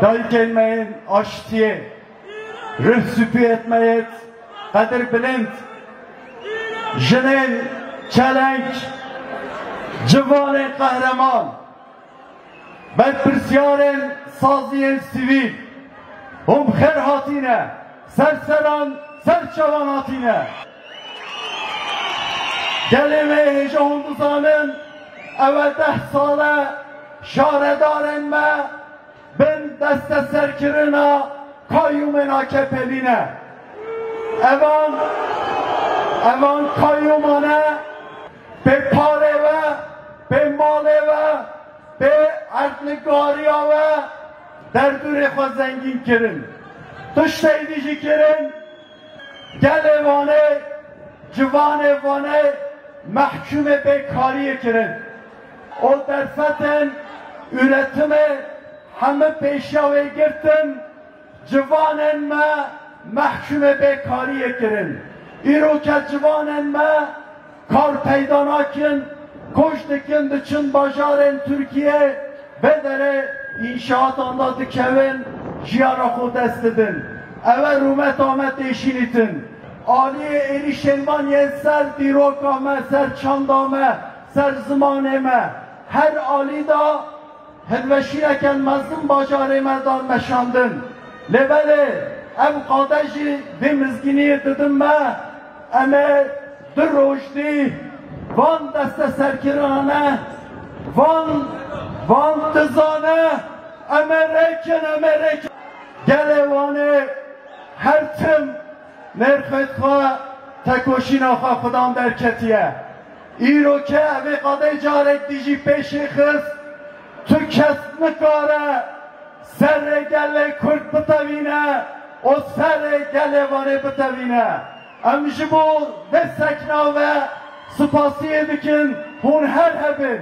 Dayı gelmeyin aştiye, rüh süpü etmeyet, kadir bilind, jinin, çelenk, civanın kahraman, berpirsiyarın saziyen sivil, hum kher hatine, serseran, serçavan hatine. Gelime heyecan duzanın, evvel 10 sale, şaredarın me, ben deste serkirina, kayyumun AKP'line. Evan kayyumane, be pare ve, be male ve, be ertligariya ve, derdure khwa zengin kirin. Tuşte edici kirin, gel evane, civan evane, mahkume bekariye kirin. O derfetin üretimi همه پیشاوی گرتن جوانن ما محکوم بیکاری کرن ایرو که جوانن ما کار پیدا نکن کشتکن دچن باجارن ترکیه بدره inşaat anda dikevin jiyara خود استدن اول رومت آمد ایشینیتن آلی erişelmaniye سر دیروکامه سر چاندامه سر زمانمه her آلی دا هدوشیرکن مزدن باجاره مردان مشاندن لبله ام قادجی و مزگینی ددم ما امه در روشدی وان دست سرکرانه وان تزانه امه ریکن گلوانه هر تم نرخت خواه تکوشین آخوا خدام درکتیه ایرو که اوه قاده جارک دیجی پیشی خست تو کس نکاره سر گله کرد بتوینه و سر گله وانه بتوینه امجبور و سکناوه سپاسیه بکن هون هر هبین